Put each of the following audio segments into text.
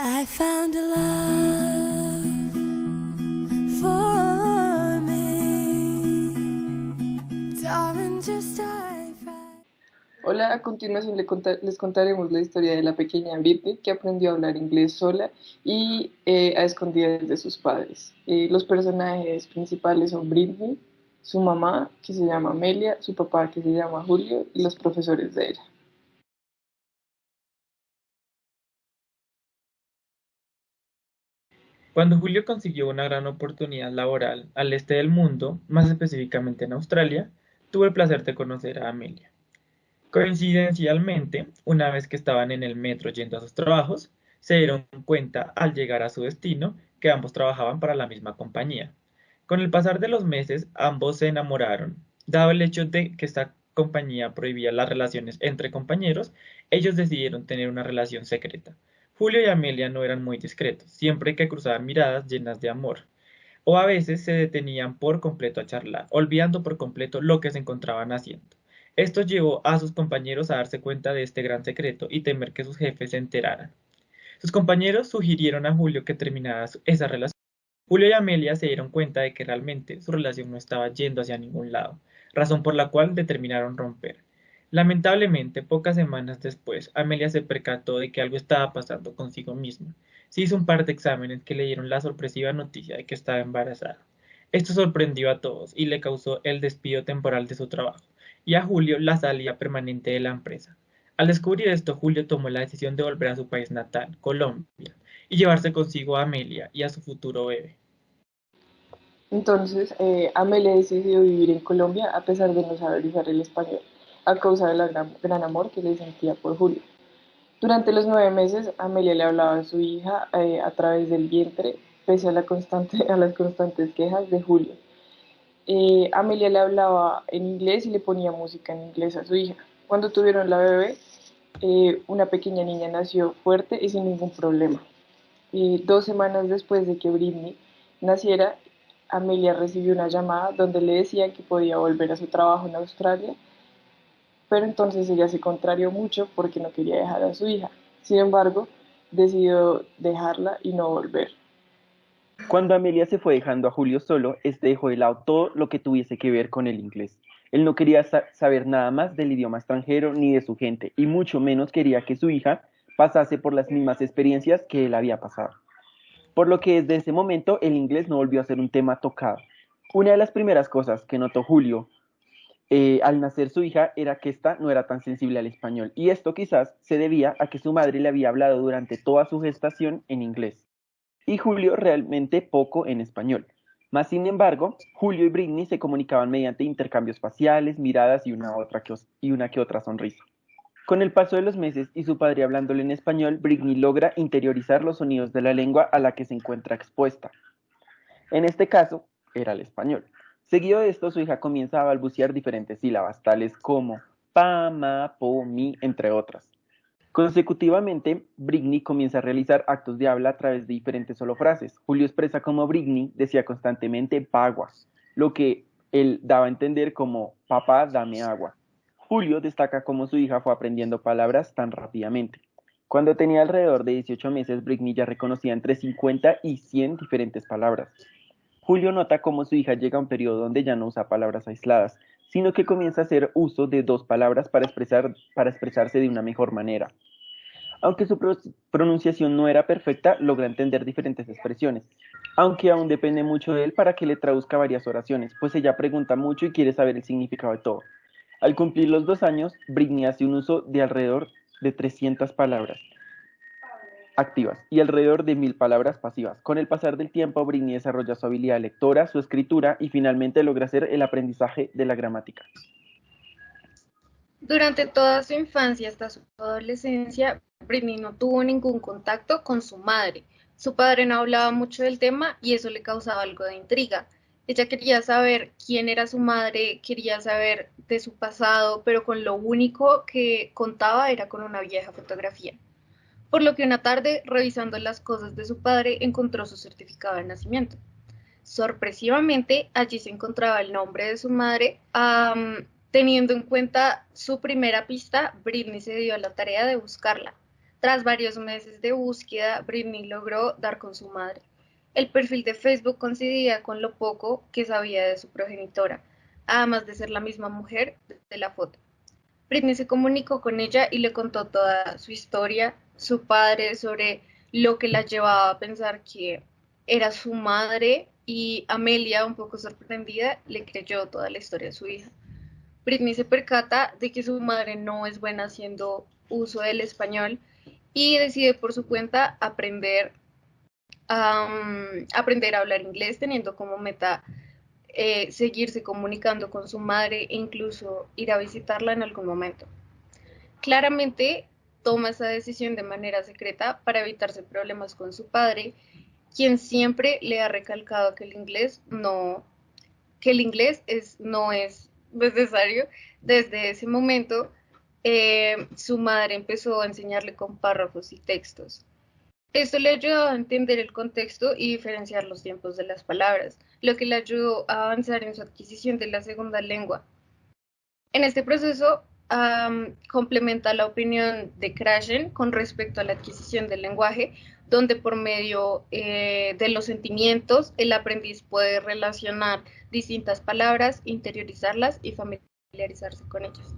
I found a love for me. Darling, just dive right. Hola, a continuación les contaremos la historia de la pequeña Britney que aprendió a hablar inglés sola y a escondidas de sus padres. Los personajes principales son Britney, su mamá, que se llama Amelia, su papá, que se llama Julio, y los profesores de ella. Cuando Julio consiguió una gran oportunidad laboral al este del mundo, más específicamente en Australia, tuvo el placer de conocer a Amelia. Coincidencialmente, una vez que estaban en el metro yendo a sus trabajos, se dieron cuenta al llegar a su destino que ambos trabajaban para la misma compañía. Con el pasar de los meses, ambos se enamoraron. Dado el hecho de que esta compañía prohibía las relaciones entre compañeros, ellos decidieron tener una relación secreta. Julio y Amelia no eran muy discretos, siempre que cruzaban miradas llenas de amor, o a veces se detenían por completo a charlar, olvidando por completo lo que se encontraban haciendo. Esto llevó a sus compañeros a darse cuenta de este gran secreto y temer que sus jefes se enteraran. Sus compañeros sugirieron a Julio que terminara esa relación. Julio y Amelia se dieron cuenta de que realmente su relación no estaba yendo hacia ningún lado, razón por la cual determinaron romper. Lamentablemente, pocas semanas después, Amelia se percató de que algo estaba pasando consigo misma. Se hizo un par de exámenes que le dieron la sorpresiva noticia de que estaba embarazada. Esto sorprendió a todos y le causó el despido temporal de su trabajo, y a Julio la salida permanente de la empresa. Al descubrir esto, Julio tomó la decisión de volver a su país natal, Colombia, y llevarse consigo a Amelia y a su futuro bebé. Entonces, Amelia decidió vivir en Colombia a pesar de no saber usar el español, a causa del gran amor que le sentía por Julio. Durante los 9 meses, Amelia le hablaba a su hija a través del vientre, pese a, a las constantes quejas de Julio. Amelia le hablaba en inglés y le ponía música en inglés a su hija. Cuando tuvieron la bebé, una pequeña niña nació fuerte y sin ningún problema. 2 semanas después de que Britney naciera, Amelia recibió una llamada donde le decían que podía volver a su trabajo en Australia, pero entonces ella se contrarió mucho porque no quería dejar a su hija. Sin embargo, decidió dejarla y no volver. Cuando Amelia se fue dejando a Julio solo, este dejó de lado todo lo que tuviese que ver con el inglés. Él no quería saber nada más del idioma extranjero ni de su gente, y mucho menos quería que su hija pasase por las mismas experiencias que él había pasado. Por lo que desde ese momento el inglés no volvió a ser un tema tocado. Una de las primeras cosas que notó Julio al nacer su hija era que ésta no era tan sensible al español, y esto quizás se debía a que su madre le había hablado durante toda su gestación en inglés y Julio realmente poco en español. Más sin embargo, Julio y Britney se comunicaban mediante intercambios faciales, miradas y una que otra sonrisa. Con el paso de los meses y su padre hablándole en español, Britney logra interiorizar los sonidos de la lengua a la que se encuentra expuesta. En este caso, era el español. Seguido de esto, su hija comienza a balbucear diferentes sílabas, tales como pa, ma, po, mi, entre otras. Consecutivamente, Britney comienza a realizar actos de habla a través de diferentes solo frases. Julio expresa cómo Britney decía constantemente "agua", lo que él daba a entender como "papá, dame agua". Julio destaca cómo su hija fue aprendiendo palabras tan rápidamente. Cuando tenía alrededor de 18 meses, Britney ya reconocía entre 50 y 100 diferentes palabras. Julio nota cómo su hija llega a un periodo donde ya no usa palabras aisladas, sino que comienza a hacer uso de dos palabras para expresarse de una mejor manera. Aunque su pronunciación no era perfecta, logra entender diferentes expresiones, aunque aún depende mucho de él para que le traduzca varias oraciones, pues ella pregunta mucho y quiere saber el significado de todo. Al cumplir los 2 años, Britney hace un uso de alrededor de 300 palabras activas y alrededor de 1000 palabras pasivas. Con el pasar del tiempo, Britney desarrolla su habilidad lectora, su escritura y finalmente logra hacer el aprendizaje de la gramática. Durante toda su infancia hasta su adolescencia, Britney no tuvo ningún contacto con su madre. Su padre no hablaba mucho del tema y eso le causaba algo de intriga. Ella quería saber quién era su madre, quería saber de su pasado, pero con lo único que contaba era con una vieja fotografía. Por lo que una tarde, revisando las cosas de su padre, encontró su certificado de nacimiento. Sorpresivamente, allí se encontraba el nombre de su madre. Teniendo en cuenta su primera pista, Britney se dio a la tarea de buscarla. Tras varios meses de búsqueda, Britney logró dar con su madre. El perfil de Facebook coincidía con lo poco que sabía de su progenitora, además de ser la misma mujer de la foto. Britney se comunicó con ella y le contó toda su historia, su padre, sobre lo que la llevaba a pensar que era su madre, y Amelia, un poco sorprendida, le creyó toda la historia de su hija. Britney se percata de que su madre no es buena haciendo uso del español y decide por su cuenta aprender a hablar inglés, teniendo como meta seguirse comunicando con su madre e incluso ir a visitarla en algún momento. Claramente toma esa decisión de manera secreta para evitarse problemas con su padre, quien siempre le ha recalcado que el inglés no es necesario. Desde ese momento, su madre empezó a enseñarle con párrafos y textos. Esto le ayudó a entender el contexto y diferenciar los tiempos de las palabras, lo que le ayudó a avanzar en su adquisición de la segunda lengua. En este proceso, complementa la opinión de Krashen con respecto a la adquisición del lenguaje, donde por medio de los sentimientos el aprendiz puede relacionar distintas palabras, interiorizarlas y familiarizarse con ellas.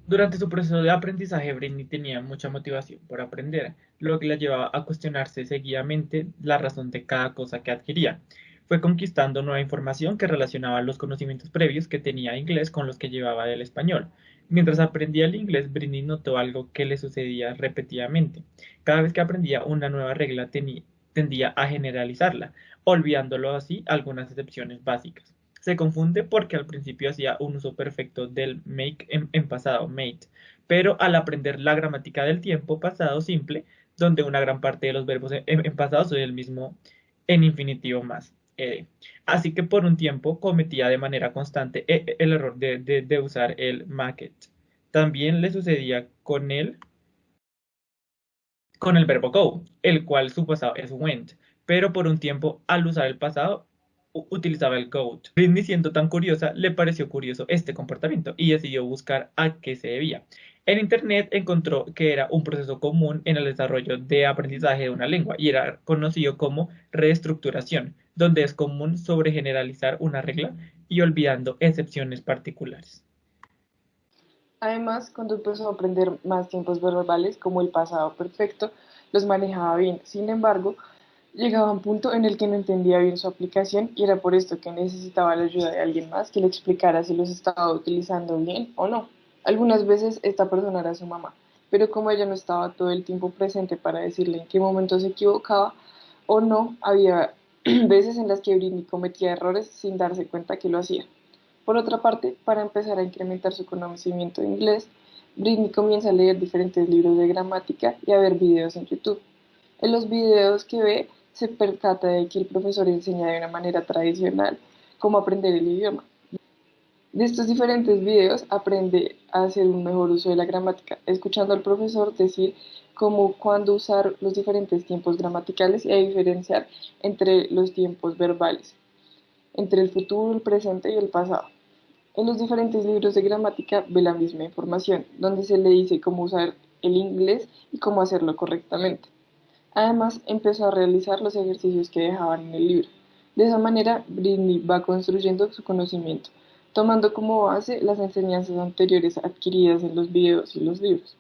Durante su proceso de aprendizaje, Britney tenía mucha motivación por aprender, lo que la llevaba a cuestionarse seguidamente la razón de cada cosa que adquiría. Fue conquistando nueva información que relacionaba los conocimientos previos que tenía de inglés con los que llevaba del español. Mientras aprendía el inglés, Britney notó algo que le sucedía repetidamente. Cada vez que aprendía una nueva regla, tendía a generalizarla, olvidándolo así algunas excepciones básicas. Se confunde porque al principio hacía un uso perfecto del make en pasado, made, pero al aprender la gramática del tiempo pasado simple, donde una gran parte de los verbos en pasado son el mismo en infinitivo más. Así que por un tiempo cometía de manera constante el error de usar el make it. También le sucedía con el verbo go, el cual su pasado es went, pero por un tiempo al usar el pasado utilizaba el goat. Britney, siendo tan curiosa, le pareció curioso este comportamiento y decidió buscar a qué se debía. En internet encontró que era un proceso común en el desarrollo de aprendizaje de una lengua y era conocido como reestructuración, donde es común sobregeneralizar una regla y olvidando excepciones particulares. Además, cuando empezó a aprender más tiempos verbales como el pasado perfecto, los manejaba bien. Sin embargo, llegaba a un punto en el que no entendía bien su aplicación y era por esto que necesitaba la ayuda de alguien más que le explicara si los estaba utilizando bien o no. Algunas veces esta persona era su mamá, pero como ella no estaba todo el tiempo presente para decirle en qué momento se equivocaba o no, había veces en las que Britney cometía errores sin darse cuenta que lo hacía. Por otra parte, para empezar a incrementar su conocimiento de inglés, Britney comienza a leer diferentes libros de gramática y a ver videos en YouTube. En los videos que ve, se percata de que el profesor enseña de una manera tradicional cómo aprender el idioma. De estos diferentes videos aprende a hacer un mejor uso de la gramática, escuchando al profesor decir cómo, cuándo usar los diferentes tiempos gramaticales y a diferenciar entre los tiempos verbales, entre el futuro, el presente y el pasado. En los diferentes libros de gramática ve la misma información, donde se le dice cómo usar el inglés y cómo hacerlo correctamente. Además, empezó a realizar los ejercicios que dejaban en el libro. De esa manera, Britney va construyendo su conocimiento, tomando como base las enseñanzas anteriores adquiridas en los videos y los libros.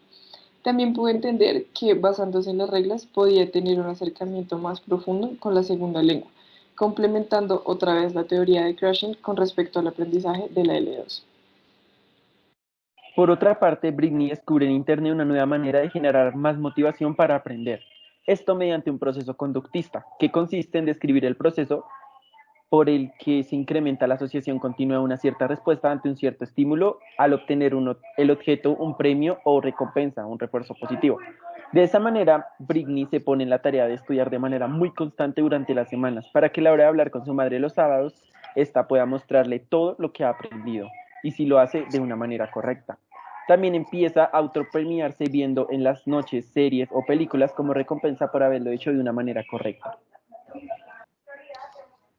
También pudo entender que, basándose en las reglas, podía tener un acercamiento más profundo con la segunda lengua, complementando otra vez la teoría de Krashen con respecto al aprendizaje de la L2. Por otra parte, Britney descubre en Internet una nueva manera de generar más motivación para aprender. Esto mediante un proceso conductista, que consiste en describir el proceso por el que se incrementa la asociación continua de una cierta respuesta ante un cierto estímulo al obtener el objeto un premio o recompensa, un refuerzo positivo. De esa manera, Britney se pone en la tarea de estudiar de manera muy constante durante las semanas para que a la hora de hablar con su madre los sábados, ésta pueda mostrarle todo lo que ha aprendido y si lo hace de una manera correcta. También empieza a autopremiarse viendo en las noches series o películas como recompensa por haberlo hecho de una manera correcta.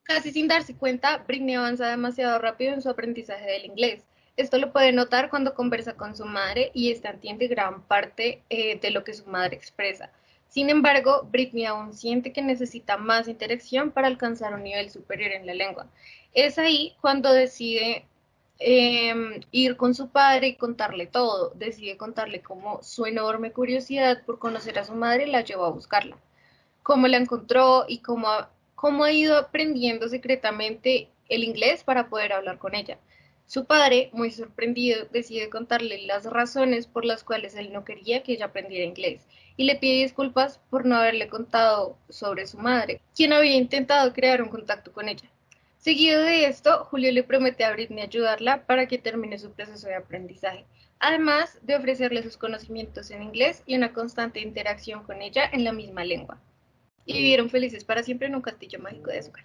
Casi sin darse cuenta, Britney avanza demasiado rápido en su aprendizaje del inglés. Esto lo puede notar cuando conversa con su madre y ésta entiende gran parte de lo que su madre expresa. Sin embargo, Britney aún siente que necesita más interacción para alcanzar un nivel superior en la lengua. Es ahí cuando decide ir con su padre y contarle todo. Decide contarle cómo su enorme curiosidad por conocer a su madre la llevó a buscarla, cómo la encontró y cómo ha ido aprendiendo secretamente el inglés para poder hablar con ella. Su padre, muy sorprendido, decide contarle las razones por las cuales él no quería que ella aprendiera inglés y le pide disculpas por no haberle contado sobre su madre, quien había intentado crear un contacto con ella. Seguido de esto, Julio le promete a Britney ayudarla para que termine su proceso de aprendizaje, además de ofrecerle sus conocimientos en inglés y una constante interacción con ella en la misma lengua. Y vivieron felices para siempre en un castillo mágico de azúcar.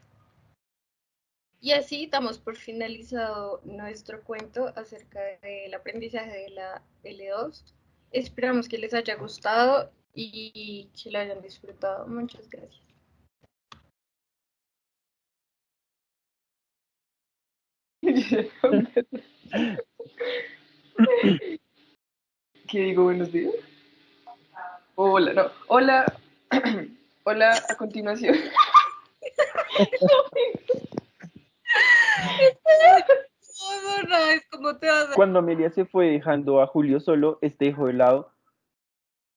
Y así damos por finalizado nuestro cuento acerca del aprendizaje de la L2. Esperamos que les haya gustado y que lo hayan disfrutado. Muchas gracias. ¿Qué digo? Buenos días. Hola, no. Hola. Hola, a continuación. No, es como te vas a... Cuando Amelia se fue dejando a Julio solo, este dejó de lado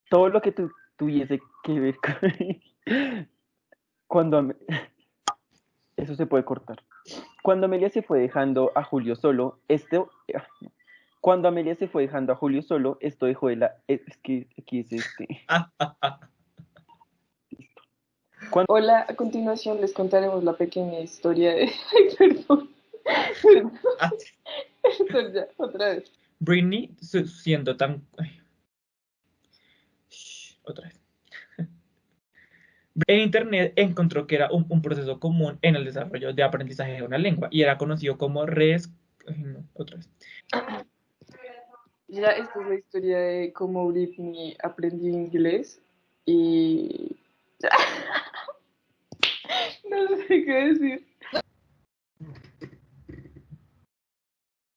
todo lo que tuviese que ver con... Cuando Eso se puede cortar. Cuando Amelia se fue dejando a Julio solo, Cuando Amelia se fue dejando a Julio solo, esto dejó de la... Es que aquí es este... Cuando... Hola, a continuación les contaremos la pequeña historia de... Ay, perdón. Perdón, perdón, ya, otra vez. Britney, siendo tan... Otra vez. En Internet encontró que era un proceso común en el desarrollo de aprendizaje de una lengua y era conocido como otra vez. Ya, esta es la historia de cómo Britney aprendió inglés y... No sé qué decir.